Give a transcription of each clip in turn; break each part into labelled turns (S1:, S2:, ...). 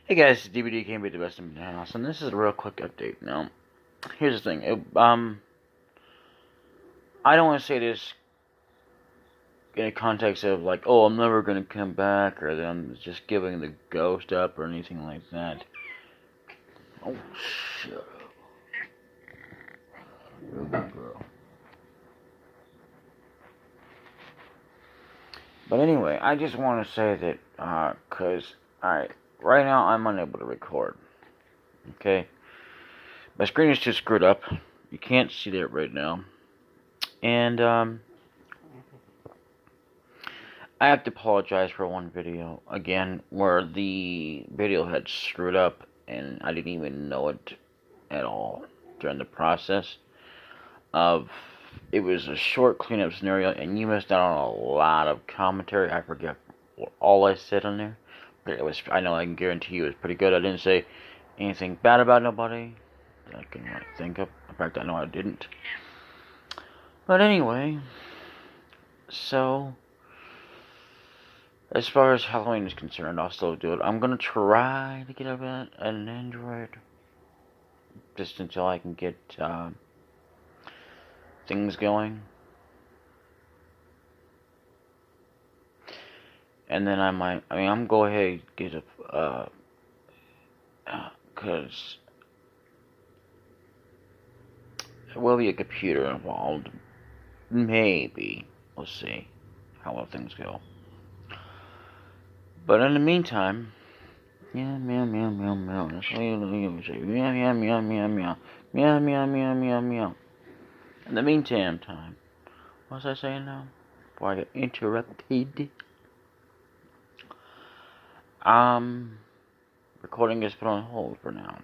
S1: Hey guys, DbdKmp, the best in the house, and this is a real quick update. Now, here's the thing. I don't want to say this in a context of like, oh, I'm never gonna come back, or that I'm just giving the ghost up, or anything like that. Oh, shut up, real good girl. But anyway, I just want to say that, alright, right now I'm unable to record. Okay, my screen is too screwed up. You can't see that right now, and I have to apologize for one video, again, where the video had screwed up and I didn't even know it at all during the process of, it was a short cleanup scenario and you missed out on a lot of commentary. I forget what all I said on there, but it was, I know I can guarantee you it was pretty good. I didn't say anything bad about nobody that I can think of. In fact, I know I didn't. But anyway, so as far as Halloween is concerned, I'll still do it. I'm gonna try to get an Android just until I can get things going, and then I'm go ahead and get a cause there will be a computer involved. Maybe. We'll see how well things go. But in the meantime, meow meow meow meow meow. That's all you say. Meow meow meow meow meow meow meow meow meow meow. In the meantime, what was I saying now? Before I get interrupted. Recording is put on hold for now.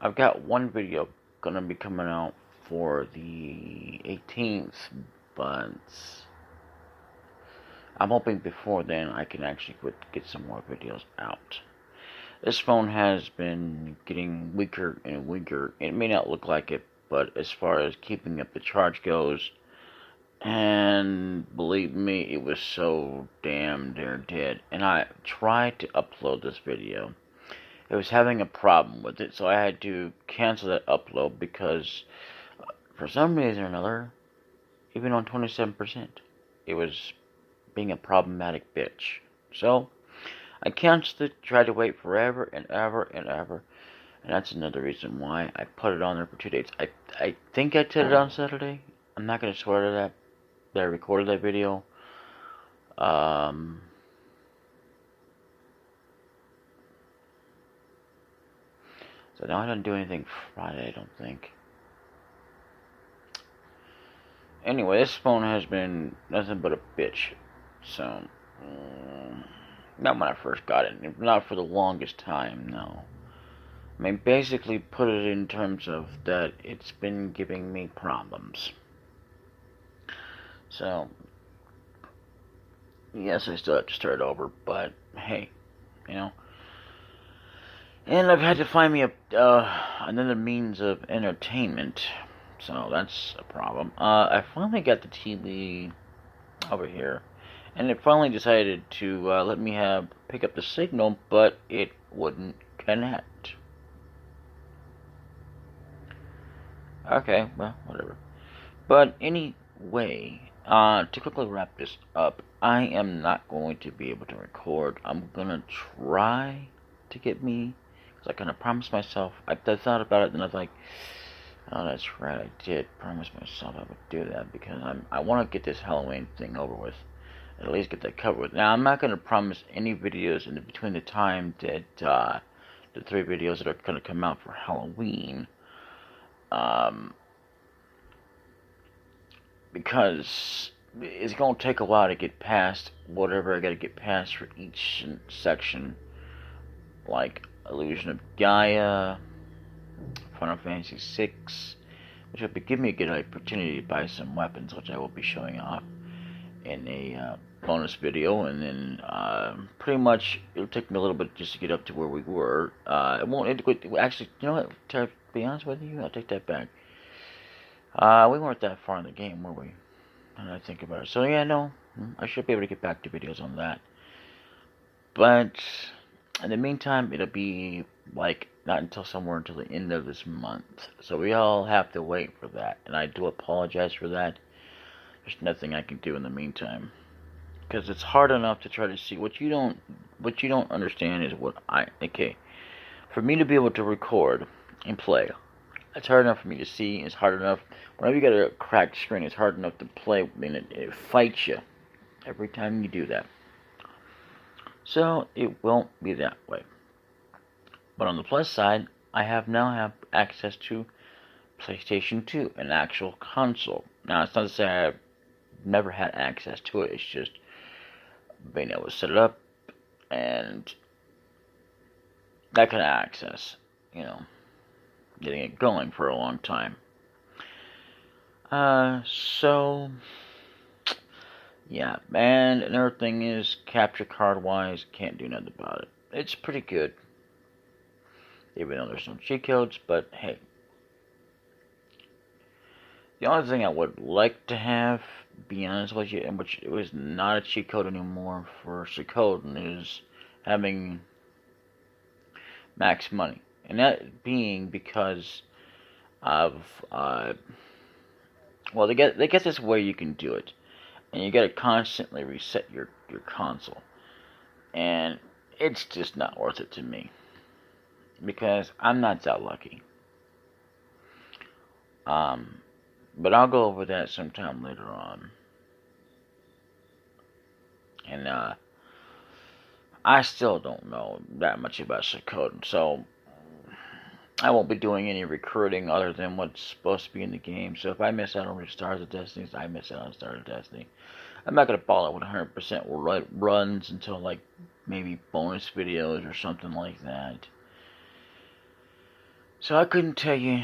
S1: I've got one video gonna be coming out for the 18th, but I'm hoping before then I can actually get some more videos out. This phone has been getting weaker and weaker. It may not look like it, but as far as keeping up the charge goes, and believe me, it was so damn dead. And I tried to upload this video. It was having a problem with it, so I had to cancel that upload because for some reason or another, even on 27%, it was being a problematic bitch. So I canceled it, tried to wait forever and ever and ever, and that's another reason why I put it on there for 2 days. I think I did it on Saturday. I'm not going to swear to that I recorded that video. So now I didn't do anything Friday, I don't think. Anyway, this phone has been nothing but a bitch. So, not when I first got it. Not for the longest time, no. I mean, basically put it in terms of that it's been giving me problems. So, yes, I still have to start over, but hey, you know. And I've had to find me another means of entertainment, so that's a problem. I finally got the TV over here, and it finally decided to let me pick up the signal, but it wouldn't connect. Okay, well, whatever. But anyway, to quickly wrap this up, I am not going to be able to record. I'm gonna try to get me, because I kind of promised myself. I thought about it, and I was like, oh, that's right, I did promise myself I would do that, because I want to get this Halloween thing over with. At least get that covered with. Now, I'm not going to promise any videos in between the time that the 3 videos that are going to come out for Halloween. Because it's going to take a while to get past whatever I got to get past for each section. Like Illusion of Gaia, Final Fantasy VI, which will give me a good opportunity to buy some weapons, which I will be showing off in a bonus video, and then pretty much it'll take me a little bit just to get up to where we were. It won't. Actually, you know what? To be honest with you, I'll take that back. We weren't that far in the game, were we? And I think about it. So yeah, no, I should be able to get back to videos on that. But in the meantime, it'll be like not until the end of this month. So we all have to wait for that. And I do apologize for that. There's nothing I can do in the meantime. Because it's hard enough to try to see what you don't understand is okay. For me to be able to record and play, it's hard enough for me to see. It's hard enough whenever you got a cracked screen. It's hard enough to play, and it fights you every time you do that. So it won't be that way. But on the plus side, I now have access to PlayStation 2, an actual console. Now it's not to say I've never had access to it. It's just being able to set it up and that kind of access, getting it going for a long time. So yeah, and another thing is capture card wise, can't do nothing about it. It's pretty good, even though there's some cheat codes. But hey, the only thing I would like to have, be honest with you, and which it was not a cheat code anymore for Suikoden, is having max money, and that being because of they get this way you can do it, and you got to constantly reset your console, and it's just not worth it to me because I'm not that lucky. But I'll go over that sometime later on. And I still don't know that much about Suikoden, so I won't be doing any recruiting other than what's supposed to be in the game. So if I miss out on Stars of Destiny, I miss out on Stars of Destiny. I'm not going to follow it with 100% runs until like maybe bonus videos or something like that. So I couldn't tell you.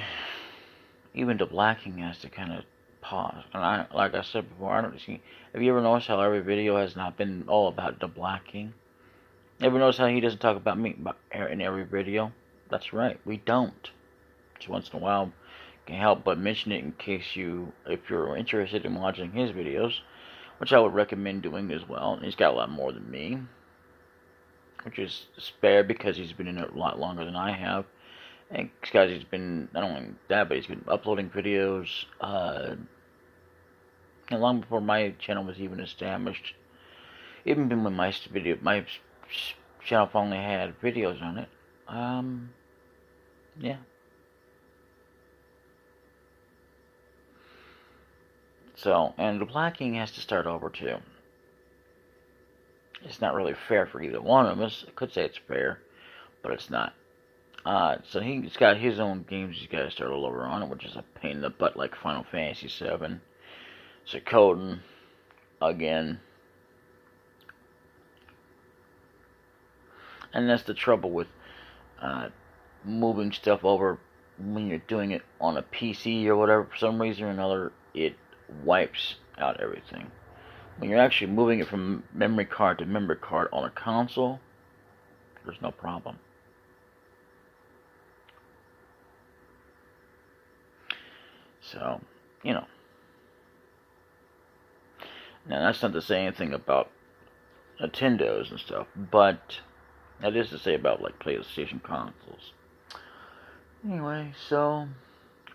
S1: Even the blacking has to kind of pause. And like I said before, I don't see. Have you ever noticed how every video has not been all about the blacking? Ever notice how he doesn't talk about me in every video? That's right, we don't. Just once in a while, can't help but mention it in case if you're interested in watching his videos, which I would recommend doing as well. He's got a lot more than me, which is fair because he's been in it a lot longer than I have. And guys, he's been, not only that, but he's been uploading videos long before my channel was even established. Even when my channel finally had videos on it. Yeah. So, and the blacking has to start over too. It's not really fair for either one of us. I could say it's fair, but it's not. So he's got his own games he's got to start all over on, which is a pain in the butt, like Final Fantasy VII, Suikoden, again. And that's the trouble with moving stuff over when you're doing it on a PC or whatever. For some reason or another, it wipes out everything. When you're actually moving it from memory card to memory card on a console, there's no problem. So, now that's not to say anything about Nintendos and stuff, but that is to say about like PlayStation consoles. Anyway, so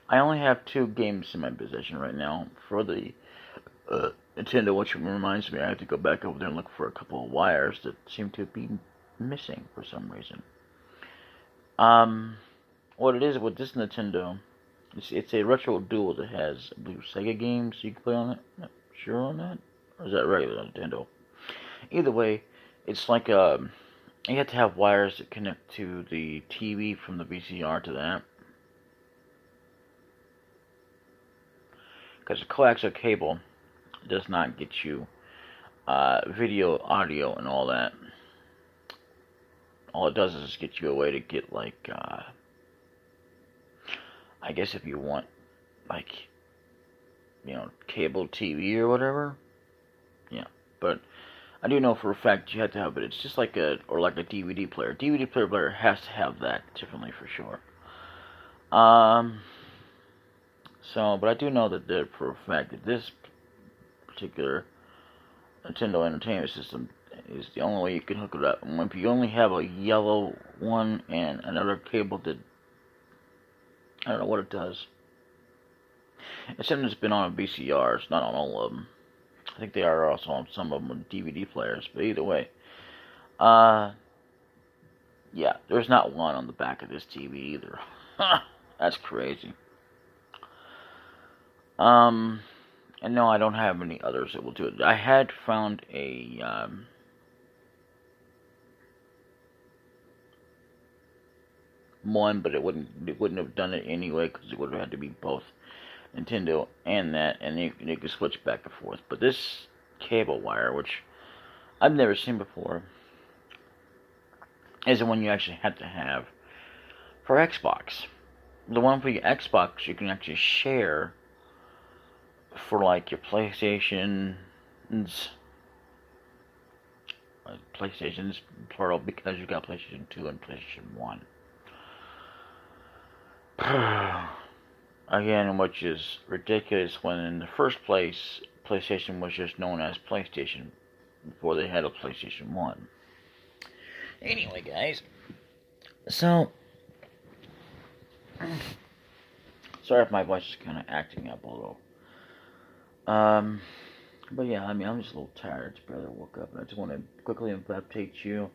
S1: I only have 2 games in my possession right now for the Nintendo, which reminds me I have to go back over there and look for a couple of wires that seem to be missing for some reason. What it is with this Nintendo, it's a retro dual that has, I believe, Sega games you can play on it. Not sure on that? Or is that regular Nintendo? Either way, it's like you have to have wires that connect to the TV from the VCR to that. Because the coaxial cable does not get you video, audio, and all that. All it does is get you a way to get like I guess if you want, like, cable TV or whatever. Yeah, but I do know for a fact you have to have it. It's just like a DVD player. DVD player has to have that, definitely for sure. So, but I do know that for a fact that this particular Nintendo Entertainment System is the only way you can hook it up. And if you only have a yellow one and another cable that, I don't know what it does. It's something that's been on VCRs, not on all of them. I think they are also on some of them with DVD players, but either way. Yeah, there's not one on the back of this TV either. That's crazy. And no, I don't have any others that will do it. I had found a, one, but it wouldn't have done it anyway, because it would have had to be both Nintendo and that, and you could switch back and forth. But this cable wire, which I've never seen before, is the one you actually have to have for Xbox. The one for your Xbox you can actually share for like your PlayStations, plural, because you got PlayStation 2 and PlayStation 1. Again, which is ridiculous when in the first place PlayStation was just known as PlayStation before they had a PlayStation 1. Anyway, guys, so sorry if my voice is kind of acting up a little. But yeah, I mean, I'm just a little tired. It's barely woke up, and I just want to quickly update you.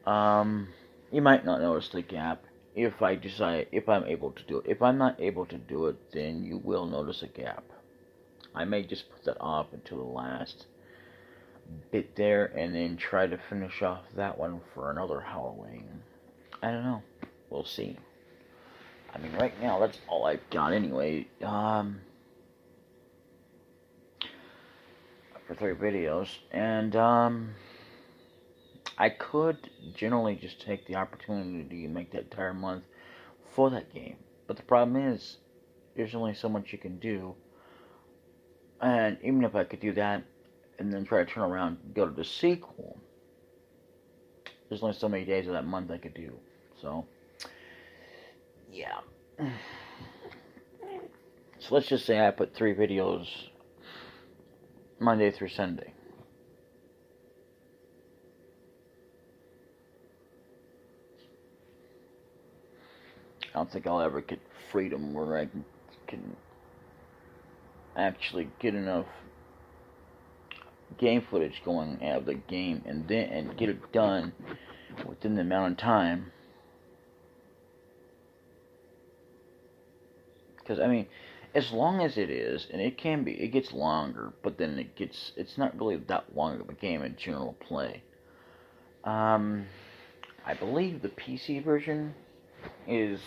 S1: You might not notice the gap if I'm able to do it. If I'm not able to do it, then you will notice a gap. I may just put that off until the last bit there, and then try to finish off that one for another Halloween. I don't know. We'll see. I mean, right now, that's all I've got anyway. For 3 videos, and I could generally just take the opportunity to make that entire month for that game, but the problem is there's only so much you can do, and even if I could do that and then try to turn around and go to the sequel, there's only so many days of that month I could do. So yeah, so let's just say I put 3 videos Monday through Sunday. I don't think I'll ever get freedom where I can actually get enough game footage going out of the game and get it done within the amount of time. Because I mean, as long as it is, and it can be, it gets longer, but then it's not really that long of a game in general play. I believe the PC version is,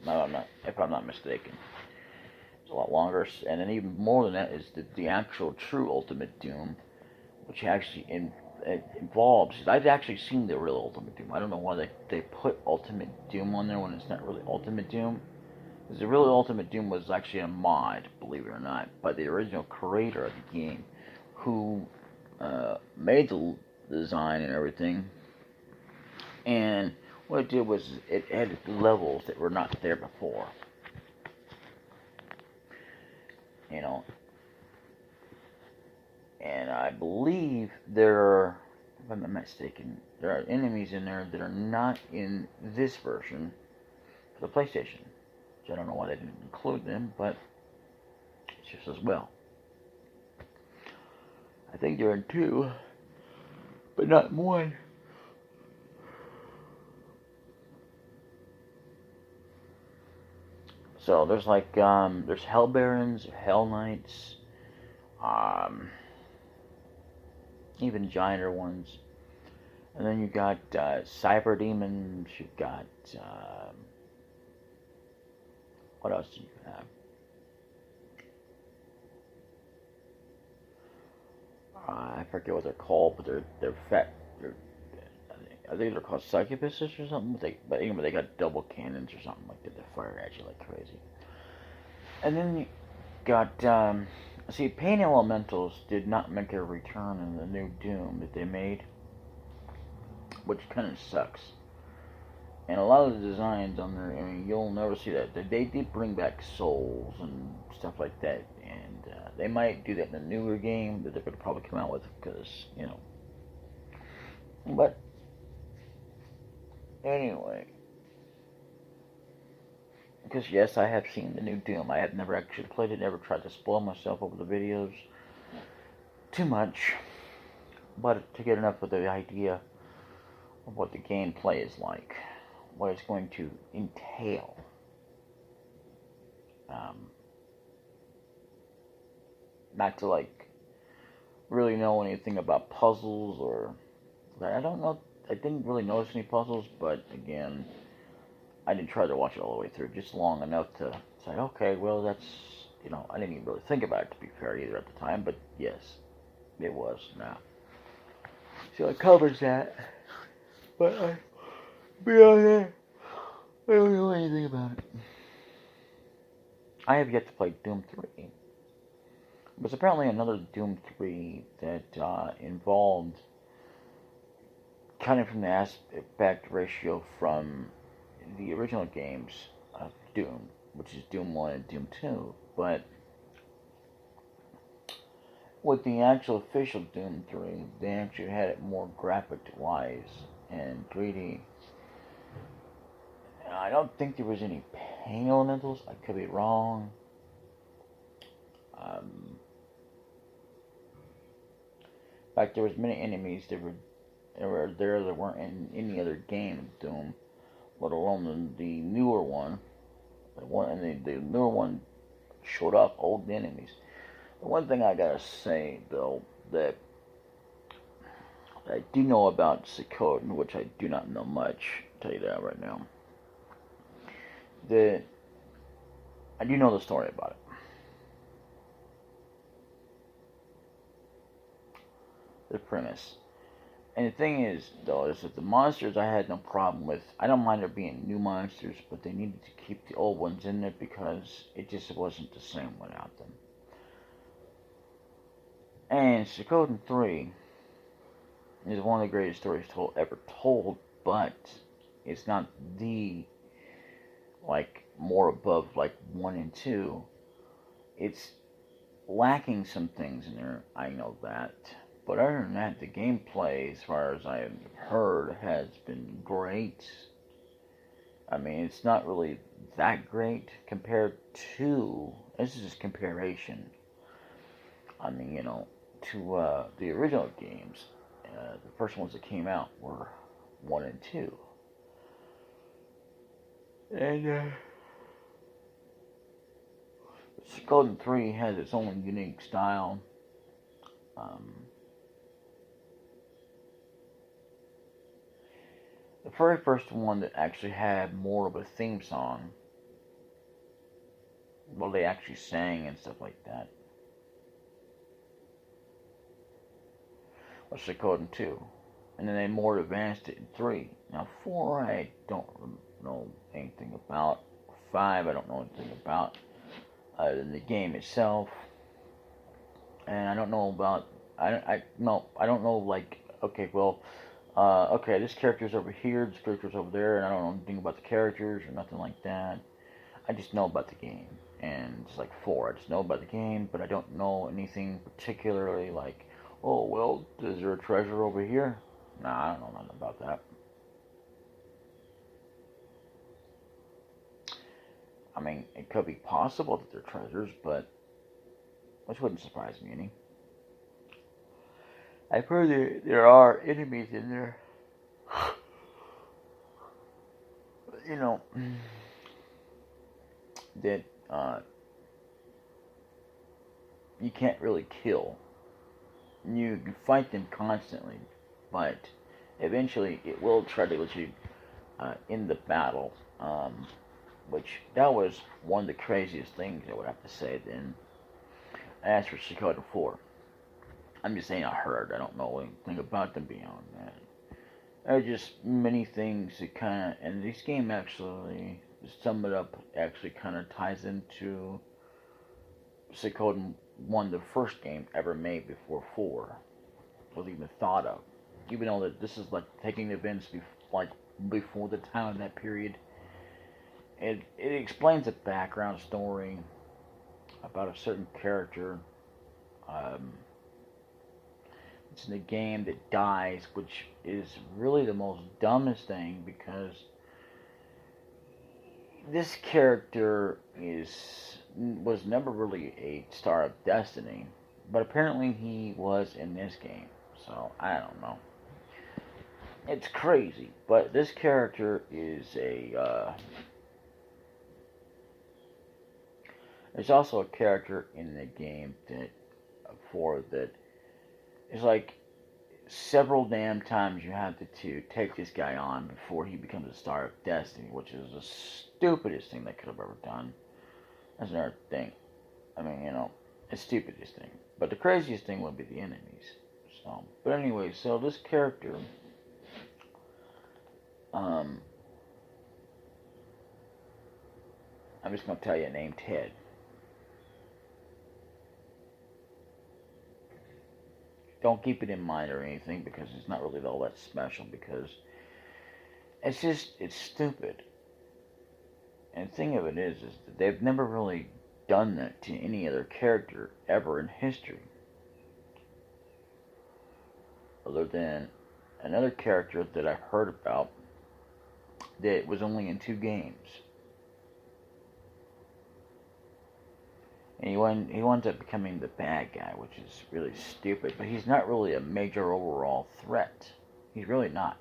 S1: if I'm not mistaken, it's a lot longer, and then even more than that is the actual true Ultimate Doom, which actually involves, I've actually seen the real Ultimate Doom. I don't know why they put Ultimate Doom on there when it's not really Ultimate Doom. Because the real Ultimate Doom was actually a mod, believe it or not, by the original creator of the game, who made the design and everything. And what it did was it added levels that were not there before. You know. And I believe there are, if I'm not mistaken, there are enemies in there that are not in this version for the PlayStation. I don't know why they didn't include them, but it's just as well. I think they're in 2, but not in 1. So there's like there's Hell Barons, Hell Knights, even gianter ones, and then you got Cyber Demons. You've got what else do you have? I forget what they're called, but they're fat. I think they're called succubuses or something. But anyway, they got double cannons or something like that. They fire at you like crazy. And then you got see, Pain Elementals did not make a return in the new Doom that they made, which kind of sucks. And a lot of the designs on there, I mean, you'll never see that. They did bring back souls and stuff like that, and they might do that in a newer game that they're going to probably come out with, because, you know, But anyway, because yes, I have seen the new Doom. I have never actually played it, never tried to spoil myself over the videos too much, but to get enough of the idea of what the gameplay is like, what it's going to entail. Not to like really know anything about puzzles or I don't know. I didn't really notice any puzzles, but again, I didn't try to watch it all the way through, just long enough to say, okay, well, that's, I didn't even really think about it, to be fair, either at the time, but yes, it was now. So it covers that, but beyond that, I don't know anything about it. I have yet to play Doom 3. There's apparently another Doom 3 that involved cutting from the aspect ratio from the original games of Doom, which is Doom 1 and Doom 2, but with the actual official Doom 3, they actually had it more graphic-wise and 3D. I don't think there was any pain elementals. I could be wrong. In fact, there was many enemies that weren't in any other game of Doom, let alone the newer one. The newer one showed up old enemies. The one thing I gotta say though that I do know about Suikoden, which I do not know much, I'll tell you that right now. That I do know the story about it. The premise. And the thing is, though, is that the monsters I had no problem with. I don't mind there being new monsters, but they needed to keep the old ones in there because it just wasn't the same without them. And Suikoden 3 is one of the greatest stories ever told, but it's not the, more above, 1 and 2. It's lacking some things in there, I know that. But other than that, the gameplay, as far as I have heard, has been great. I mean, it's not really that great compared to, this is just comparison, I mean, to the original games. The first ones that came out were 1 and 2. And Golden 3 has its own unique style. The very first one that actually had more of a theme song, well, they actually sang and stuff like that, was Suikoden 2. And then they more advanced it in 3. Now 4 I don't know anything about. 5 I don't know anything about other than the game itself. And I don't know about, I don't know, okay, well, okay, this character's over here, this character's over there, and I don't know anything about the characters or nothing like that. I just know about the game. And it's like 4, I just know about the game, but I don't know anything particularly like, oh, well, is there a treasure over here? Nah, I don't know nothing about that. I mean, it could be possible that they're treasures, but which wouldn't surprise me any. I've heard there are enemies in there. That you can't really kill. You can fight them constantly, but eventually it will try to let you in the battle. Which that was one of the craziest things I would have to say then. As for Suikoden 4, I'm just saying I heard. I don't know anything about them beyond that. There are just many things that kind of, and this game actually, to sum it up, actually kind of ties into Suikoden 1, the first game ever made before 4 was even thought of. Even though that this is like taking events before the time of that period. It explains a background story about a certain character. It's in the game that dies, which is really the most dumbest thing because this character was never really a star of destiny, but apparently he was in this game. So I don't know. It's crazy, but this character is a. There's also a character in the game that is like several damn times you have to take this guy on before he becomes a star of destiny, which is the stupidest thing they could have ever done. That's another thing. I mean, it's the stupidest thing. But the craziest thing would be the enemies. So, but anyway, so this character, I'm just gonna tell you, named Ted. Don't keep it in mind or anything because it's not really all that special because it's stupid. And the thing of it is that they've never really done that to any other character ever in history. Other than another character that I've heard about that was only in 2 games. And he winds up becoming the bad guy, which is really stupid. But he's not really a major overall threat. He's really not.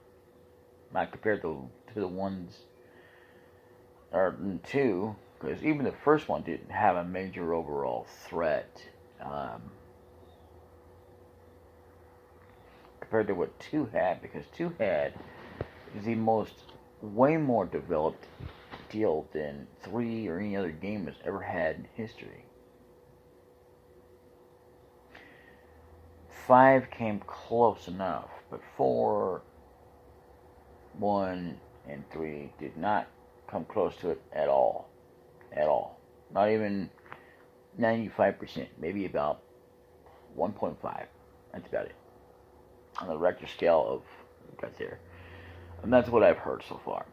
S1: Not compared to the ones, or 2, because even the first one didn't have a major overall threat. Compared to what 2 had, because 2 had the way more developed deal than 3 or any other game has ever had in history. 5 came close enough, but 4, 1, and 3 did not come close to it at all. At all. Not even 95%, maybe about 1.5. That's about it. On the Richter scale of got there. And that's what I've heard so far.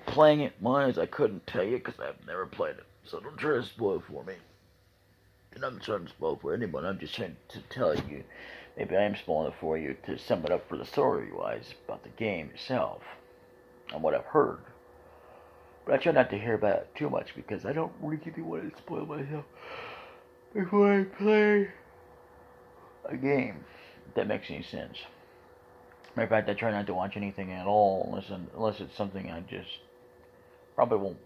S1: Playing it once, I couldn't tell you because I've never played it. So don't try to spoil it for me. And I'm not trying to spoil it for anyone. I'm just trying to tell you. Maybe I am spoiling it for you to sum it up for the story-wise about the game itself and what I've heard. But I try not to hear about it too much because I don't really want to spoil myself before I play a game. If that makes any sense. Matter of fact, I try not to watch anything at all unless it's something I just probably won't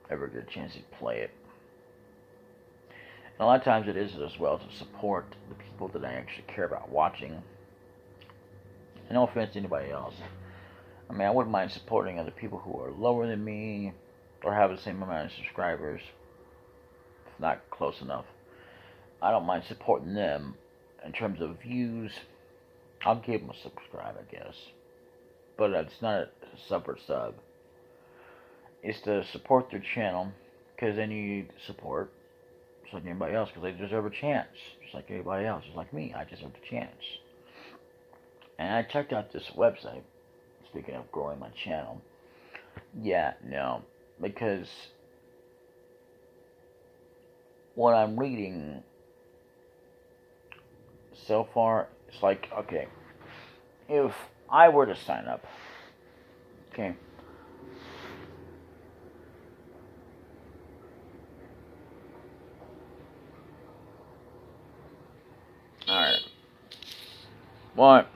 S1: ever get a chance to play it. And a lot of times it is as well to support the people that I actually care about watching. And no offense to anybody else. I mean, I wouldn't mind supporting other people who are lower than me or have the same amount of subscribers, if not close enough. I don't mind supporting them in terms of views. I'll give them a subscribe, I guess. But it's not a sub or sub. It's to support their channel because they need support just like anybody else because they deserve a chance. Just like anybody else. Just like me, I deserve a chance. And I checked out this website. Speaking of growing my channel. Yeah, no. Because what I'm reading so far, it's like, okay, if I were to sign up, okay, alright, what?